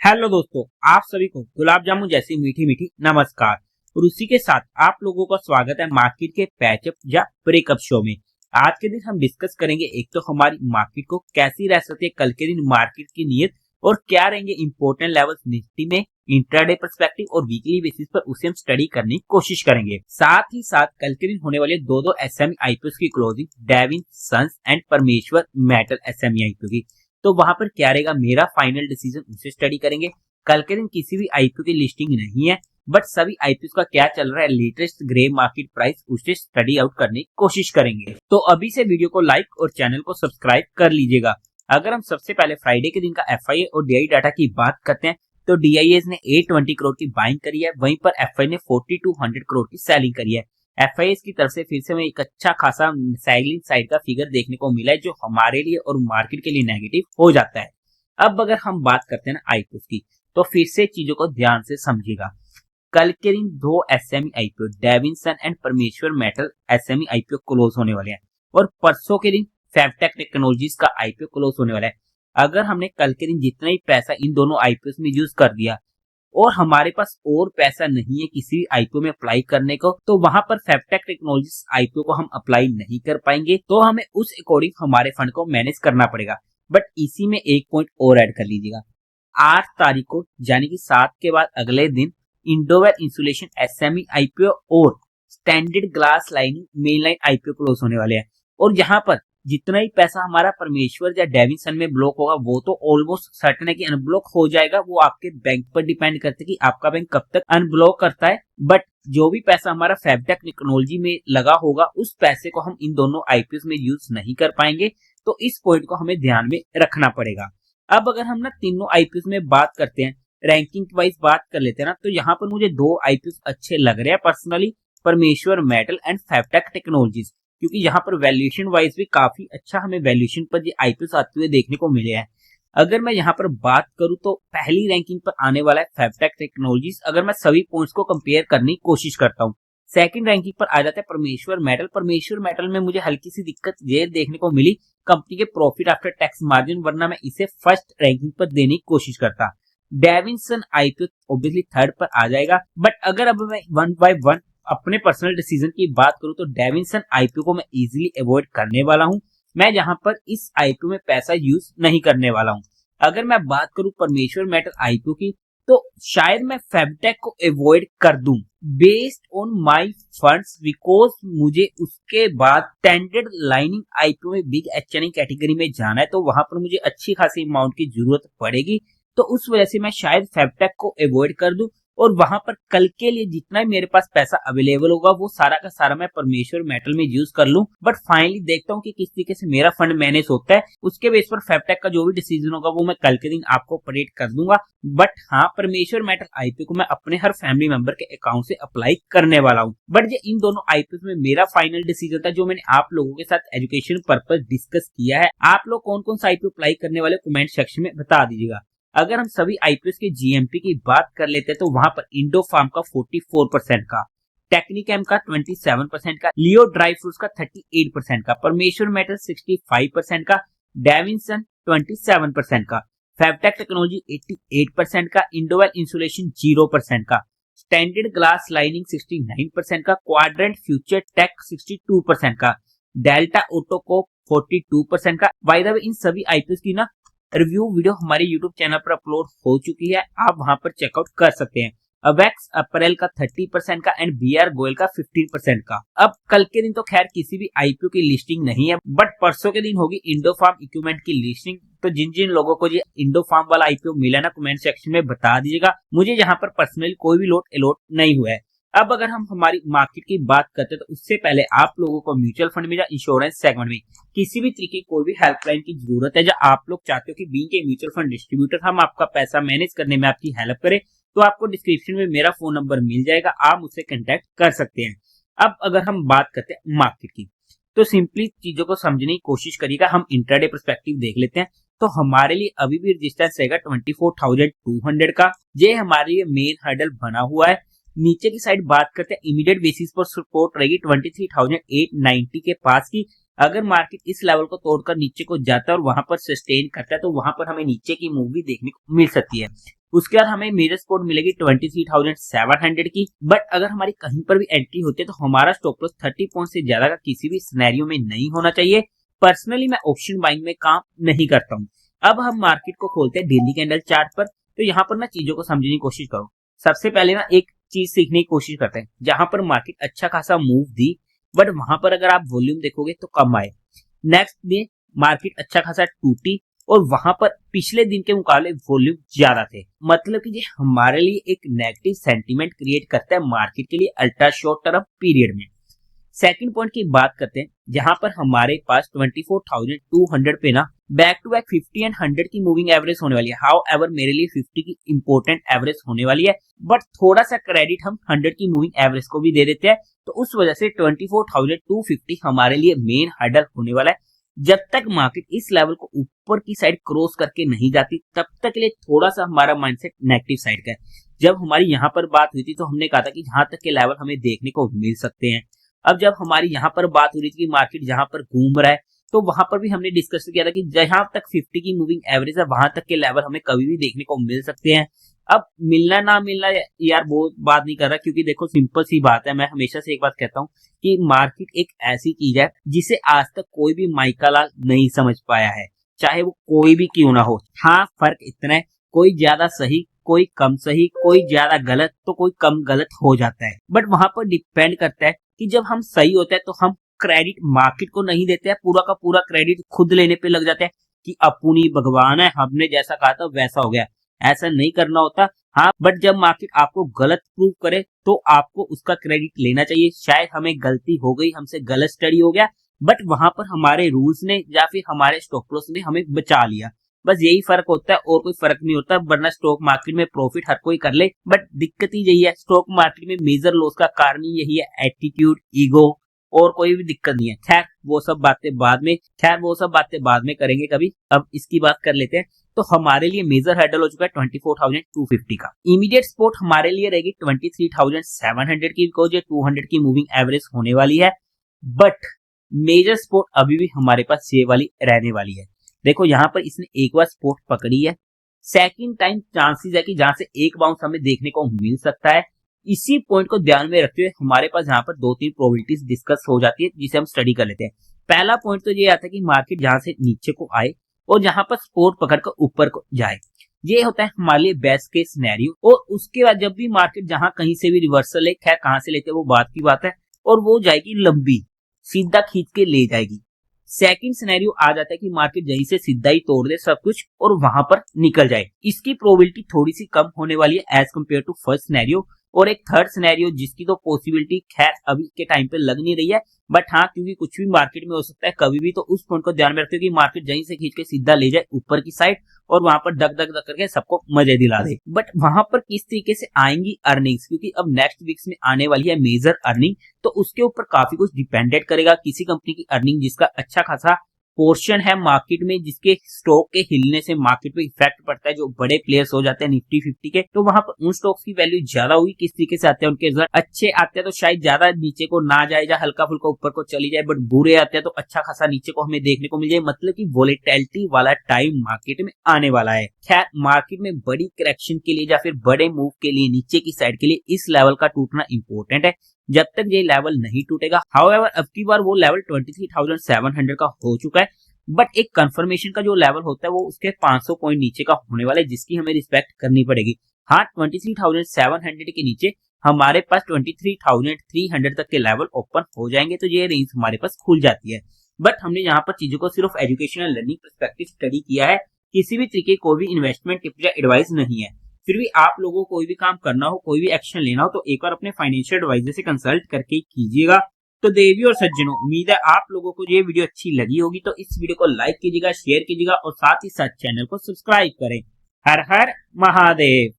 Hello दोस्तों, आप सभी को गुलाब जामुन जैसी मीठी मीठी नमस्कार। और उसी के साथ आप लोगों का स्वागत है मार्केट के पैचअप या ब्रेकअप शो में। आज के दिन हम डिस्कस करेंगे एक तो हमारी मार्केट को कैसी रह सकती है कल के दिन मार्केट की नीयत, और क्या रहेंगे इंपॉर्टेंट लेवल्स निफ्टी में इंट्राडे पर्सपेक्टिव और वीकली बेसिस पर उसे हम स्टडी करने की कोशिश करेंगे। साथ ही साथ कल के दिन होने वाले दो एसएमई आईपीओ की क्लोजिंग, डेविन सन्स एंड परमेश्वर मेटल एसएमई आईपीओ की, तो वहां पर क्या रहेगा मेरा फाइनल डिसीजन, उसे स्टडी करेंगे। कल के दिन किसी भी आईपीओ की लिस्टिंग नहीं है, बट सभी आईपीओ का क्या चल रहा है लेटेस्ट ग्रे मार्केट प्राइस, उसे स्टडी आउट करने की कोशिश करेंगे। तो अभी से वीडियो को लाइक और चैनल को सब्सक्राइब कर लीजिएगा। अगर हम सबसे पहले फ्राइडे के दिन का एफआईए और डीआई डाटा की बात करते हैं, तो डीआईएस ने 820 करोड़ की बाइंग करी है, वहीं पर एफआई ने 4200 करोड़ की सेलिंग करी है। एफआईएस की तरफ से फिर से हमें एक अच्छा खासा सैलिंग साइड का फिगर देखने को मिला है, जो हमारे लिए और मार्केट के लिए नेगेटिव हो जाता है। अब अगर हम बात करते हैं ना आईपीओ की, तो फिर से चीजों को ध्यान से समझिएगा। कल के दिन दो एसएमई आईपीओ डेविनसन एंड परमेश्वर मेटल एसएमई आईपीओ क्लोज होने वाले हैं, और परसों के दिन फेवटेक टेक्नोलॉजीज का आईपीओ क्लोज होने वाला है। अगर हमने कल के दिन जितना ही पैसा इन दोनों आईपीओ में यूज कर दिया और हमारे पास और पैसा नहीं है किसी भी आईपीओ में अप्लाई करने को, तो वहां पर फेवटेक टेक्नोलॉजीज आईपीओ को हम अप्लाई नहीं कर पाएंगे। तो हमें उस अकॉर्डिंग हमारे फंड को मैनेज करना पड़ेगा। बट इसी में एक पॉइंट और ऐड कर लीजिएगा, 8 तारीख को यानी कि 7 के बाद अगले दिन इंडोवेल इंसुलेशन एसएमई आईपीओ और standard glass lining main line IPO close होने वाले हैं। और यहाँ पर जितना ही पैसा हमारा परमेश्वर या डेविनसन में ब्लॉक होगा, वो तो ऑलमोस्ट सर्टेन है कि अनब्लॉक हो जाएगा। वो आपके बैंक पर डिपेंड करता है कि आपका बैंक कब तक अनब्लॉक करता है। बट जो भी पैसा हमारा फेवटेक टेक्नोलॉजी में लगा होगा, उस पैसे को हम इन दोनों आईपीओ में यूज नहीं कर पाएंगे। तो इस पॉइंट को हमें ध्यान में रखना पड़ेगा। अब अगर हम ना तीनों आईपीओ में बात करते हैं, रैंकिंग वाइज बात कर लेते हैं ना, तो यहाँ पर मुझे दो आईपीओ अच्छे लग रहे हैं पर्सनली, परमेश्वर मेटल एंड फेवटेक टेक्नोलॉजीज, क्योंकि यहाँ पर वैल्यूएशन वाइज भी काफी अच्छा हमें वैल्यूएशन पर ये आईपीओ आते हुए देखने को मिले हैं। अगर मैं यहाँ पर बात करूं तो पहली रैंकिंग पर आने वाला है फेवटेक टेक्नोलॉजीज, अगर मैं सभी पॉइंट्स को कंपेयर करने की कोशिश करता हूँ। सेकंड रैंकिंग पर आ जाता है परमेश्वर मेटल। परमेश्वर मेटल में मुझे हल्की सी दिक्कत ये देखने को मिली, कंपनी के प्रॉफिट आफ्टर टैक्स मार्जिन, वरना मैं इसे फर्स्ट रैंकिंग पर देने की कोशिश करता। डेविनसन आईपीओ ऑब्वियसली थर्ड पर आ जाएगा। बट अगर अब मैं वन बाय वन अपने पर्सनल डिसीजन की बात करूं, तो डेविनसन आईपीओ को मैं इजीली अवॉइड करने वाला हूं। मैं यहाँ पर इस आईपीओ में पैसा यूज नहीं करने वाला हूं। अगर मैं बात करूं परमेश्वर मेटल आईपीओ की, तो शायद मैं फेवटेक को अवॉइड कर दूं based on my funds, because मुझे उसके बाद स्टैंडर्ड लाइनिंग आईपीओ में बिग एचएनआई कैटेगरी में जाना है, तो वहां पर मुझे अच्छी खासी अमाउंट की जरूरत पड़ेगी। तो उस वजह से मैं शायद फेवटेक को अवॉइड कर दूं, और वहां पर कल के लिए जितना भी मेरे पास पैसा अवेलेबल होगा वो सारा का सारा मैं परमेश्वर मेटल में यूज कर लूं। बट फाइनली देखता हूं कि किस तरीके से मेरा फंड मैनेज होता है, उसके बेस पर फेवटेक का जो भी डिसीजन होगा वो मैं कल के दिन आपको अपडेट कर दूंगा। बट हाँ, परमेश्वर मेटल आईपीओ को मैं अपने हर फैमिली मेंबर के अकाउंट से अप्लाई करने वाला हूँ। बट ये इन दोनों आईपीओ में मेरा फाइनल डिसीजन था, जो मैंने आप लोगों के साथ एजुकेशन पर्पज डिस्कस किया है। आप लोग कौन कौन सा आईपीओ अप्लाई करने वाले कमेंट सेक्शन में बता दीजिएगा। अगर हम सभी आईपीओ के जीएमपी की बात कर लेते हैं, तो वहां पर इंडो फार्म का 44% का, टेक्निकम का 27% का, लियो ड्राई फ्रूट्स का 38% का, परमेश्वर मेटल 65% का, डेविनसन 27% का, फेवटेक टेक्नोलॉजी 88% का, इंडोवेल इंसुलेशन 0% का, स्टैंडर्ड ग्लास लाइनिंग 69% का, क्वाड्रेंट फ्यूचर टेक 62% का, डेल्टा ऑटोकोप 42% का। बाय द वे इन सभी आईपीओ की ना रिव्यू वीडियो हमारे YouTube चैनल पर अपलोड हो चुकी है, आप वहां पर चेकआउट कर सकते हैं। अवेक्स अपरेल का 30% का एंड बीआर गोयल का 15% का। अब कल के दिन तो खैर किसी भी आईपीओ की लिस्टिंग नहीं है, बट परसों के दिन होगी इंडो फार्म इक्विपमेंट की लिस्टिंग। तो जिन जिन लोगों को ये इंडो फार्म वाला आईपीओ मिला ना, कमेंट सेक्शन में बता दीजिएगा। मुझे यहाँ पर पर्सनली कोई भी लोट अलॉट नहीं हुआ है। अब अगर हम हमारी मार्केट की बात करते हैं, तो उससे पहले आप लोगों को म्यूचुअल फंड में या इंश्योरेंस सेगमेंट में किसी भी तरीके की कोई भी हेल्पलाइन की जरूरत है, या आप लोग चाहते हो कि बीइंग के म्यूचुअल फंड डिस्ट्रीब्यूटर हम आपका पैसा मैनेज करने में आपकी हेल्प करें, तो आपको डिस्क्रिप्शन में मेरा फोन नंबर मिल जाएगा, आप मुझसे कांटेक्ट कर सकते हैं। अब अगर हम बात करते हैं मार्केट की, तो सिंपली चीजों को समझने की कोशिश करिएगा। हम इंट्राडे पर्सपेक्टिव देख लेते हैं। तो हमारे लिए अभी भी रेजिस्टेंस रहेगा 24,200 का, ये हमारे लिए मेन हर्डल बना हुआ है। नीचे की साइड बात करते हैं, इमीडिएट बेसिस पर सपोर्ट रहेगी 23,890 के पास की। अगर मार्केट इस लेवल को तोड़कर नीचे को जाता है और वहां पर सस्टेन करता है, तो वहां पर हमें नीचे की मूव भी देखने को मिल सकती है। उसके बाद हमें मेजर सपोर्ट मिलेगी 23,700 की। बट अगर हमारी कहीं पर भी एंट्री होती है तो हमारा स्टॉप लॉस 30 पॉइंट से ज्यादा का किसी भी सिनेरियो में नहीं होना चाहिए। पर्सनली मैं ऑप्शन बाइंग में काम नहीं करता हूँ। अब हम मार्केट को खोलते हैं डेली कैंडल चार्ट पर। तो यहाँ पर ना चीजों को समझने की कोशिश करो। सबसे पहले ना एक चीज सीखने की कोशिश करते हैं। जहां पर मार्केट अच्छा खासा मूव दी बट वहां पर अगर आप वॉल्यूम देखोगे तो कम आए। नेक्स्ट डे मार्केट अच्छा खासा टूटी और वहां पर पिछले दिन के मुकाबले वॉल्यूम ज्यादा थे। मतलब कि ये हमारे लिए एक नेगेटिव सेंटीमेंट क्रिएट करता है मार्केट के लिए अल्ट्रा शॉर्ट टर्म पीरियड में। सेकंड पॉइंट की बात करते हैं जहां पर हमारे पास 24,200 पे ना बैक टू बैक 50 एंड 100 की मूविंग एवरेज होने वाली है। हाउ एवर मेरे लिए 50 की इंपॉर्टेंट एवरेज होने वाली है, बट थोड़ा सा क्रेडिट हम 100 की मूविंग एवरेज को भी दे देते हैं। तो उस वजह से 24,250 हमारे लिए मेन हर्डल होने वाला है। जब तक मार्केट इस लेवल को ऊपर की साइड क्रॉस करके नहीं जाती तब तक के लिए थोड़ा सा हमारा माइंडसेट नेगेटिव साइड का है। जब हमारी यहाँ पर बात हुई थी तो हमने कहा था कि जहां तक के लेवल हमें देखने को मिल सकते हैं। अब जब हमारी यहाँ पर बात हो रही थी कि मार्केट जहां पर घूम रहा है तो वहां पर भी हमने डिस्कस किया था कि जहां तक 50 की मूविंग एवरेज है वहां तक के लेवल हमें कभी भी देखने को मिल सकते हैं। अब मिलना ना मिलना यार वो बात नहीं कर रहा, क्योंकि देखो सिंपल सी बात है। मैं हमेशा से एक बात कहता हूँ कि मार्केट एक ऐसी चीज है जिसे आज तक कोई भी माइका लाल नहीं समझ पाया है, चाहे वो कोई भी क्यों ना हो। हाँ, फर्क इतना है, कोई ज्यादा सही, कोई कम सही, कोई ज्यादा गलत तो कोई कम गलत हो जाता है। बट वहां पर डिपेंड करता है कि जब हम सही होते हैं तो हम क्रेडिट मार्केट को नहीं देते हैं, पूरा का पूरा क्रेडिट खुद लेने पे लग जाते हैं कि अपुनी भगवान है, हमने जैसा कहा था वैसा हो गया। ऐसा नहीं करना होता। हाँ, बट जब मार्केट आपको गलत प्रूव करे तो आपको उसका क्रेडिट लेना चाहिए। शायद हमें गलती हो गई, हमसे गलत स्टडी हो गया, बट वहां पर हमारे रूल्स ने या फिर हमारे स्टॉप लॉस ने हमें बचा लिया। बस यही फर्क होता है और कोई फर्क नहीं होता। वरना स्टॉक मार्केट में प्रॉफिट हर कोई कर ले, बट दिक्कत ही यही है, स्टॉक मार्केट में मेजर लॉस का कारण ही यही है, एटीट्यूड, ईगो, और कोई भी दिक्कत नहीं है। खैर वो सब बातें बाद में करेंगे कभी। अब इसकी बात कर लेते हैं। तो हमारे लिए मेजर हर्डल हो चुका है 24,250 का। इमीडिएट सपोर्ट हमारे लिए रहेगी 23,700 की, बिकॉज ये 200 की मूविंग एवरेज होने वाली है। बट मेजर सपोर्ट अभी भी हमारे पास ये वाली रहने वाली है। देखो यहाँ पर इसने एक बार सपोर्ट पकड़ी है, सेकंड टाइम चांसेस है कि जहां से एक बाउंस हमें देखने को मिल सकता है। इसी पॉइंट को ध्यान में रखते हुए हमारे पास यहाँ पर 2-3 प्रोबेबिलिटीज डिस्कस हो जाती है जिसे हम स्टडी कर लेते हैं। पहला पॉइंट तो ये आता है कि मार्केट जहां से नीचे को आए और जहां पर सपोर्ट पकड़कर ऊपर को जाए, ये होता है हमारे लिए बेस्ट केस सिनेरियो। और उसके बाद जब भी मार्केट जहां कहीं से भी रिवर्सल ले, खैर कहां से लेते हैं वो बात की बात है, और वो जाएगी लंबी, सीधा खींच के ले जाएगी। सेकंड सिनेरियो आ जाता है कि मार्केट यहीं से सीधा ही तोड़ दे सब कुछ और वहां पर निकल जाए। इसकी प्रोबेबिलिटी थोड़ी सी कम होने वाली है as compare to first scenario. और एक थर्ड सिनेरियो जिसकी तो पॉसिबिलिटी खैर अभी के टाइम पे लग नहीं रही है, बट हाँ क्योंकि कुछ भी मार्केट में हो सकता है कभी भी, तो उस पॉइंट को ध्यान में रखते हो कि मार्केट यहीं से खींच के सीधा ले जाए ऊपर की साइड और वहां पर डक डक डक करके सबको मजे दिला दे। बट वहां पर किस तरीके से आएंगी अर्निंग्स, क्योंकि अब नेक्स्ट वीक्स में आने वाली है मेजर अर्निंग, तो उसके ऊपर काफी कुछ डिपेंडेंट करेगा। किसी कंपनी की अर्निंग जिसका अच्छा खासा पोर्शन है मार्केट में, जिसके स्टॉक के हिलने से मार्केट पे इफेक्ट पड़ता है, जो बड़े प्लेयर्स हो जाते हैं निफ्टी 50 के, तो वहां पर उन स्टॉक्स की वैल्यू ज्यादा होगी। किस तरीके से आते हैं उनके रिजल्ट अच्छे आते हैं तो शायद ज्यादा नीचे को ना जाए या हल्का फुल्का ऊपर को चली जाए, बट बुरे आते हैं तो अच्छा खासा नीचे को हमें देखने को मिल जाए। मतलब कि वोलेटिलिटी वाला टाइम मार्केट में आने वाला है। खैर मार्केट में बड़ी करेक्शन के लिए या फिर बड़े मूव के लिए नीचे की साइड के लिए इस लेवल का टूटना इंपॉर्टेंट है। जब तक ये लेवल नहीं टूटेगा, हाउएवर अब की बार वो लेवल 23,700 का हो चुका है, बट एक कंफर्मेशन का जो लेवल होता है वो उसके 500 पॉइंट नीचे का होने वाला है, जिसकी हमें रिस्पेक्ट करनी पड़ेगी। हाँ, 23,700 के नीचे हमारे पास 23,300 तक के लेवल ओपन हो जाएंगे, तो ये रेंज हमारे पास खुल जाती है। बट हमने यहाँ पर चीजों को सिर्फ एजुकेशनल लर्निंग पर्सपेक्टिव स्टडी किया है, किसी भी तरीके कोई भी इन्वेस्टमेंट टिप या एडवाइस नहीं है। फिर भी आप लोगों को कोई भी काम करना हो, कोई भी एक्शन लेना हो, तो एक बार अपने फाइनेंशियल एडवाइजर से कंसल्ट करके कीजिएगा। तो देवी और सज्जनों, उम्मीद है आप लोगों को ये वीडियो अच्छी लगी होगी, तो इस वीडियो को लाइक कीजिएगा, शेयर कीजिएगा और साथ ही साथ चैनल को सब्सक्राइब करें। हर हर महादेव।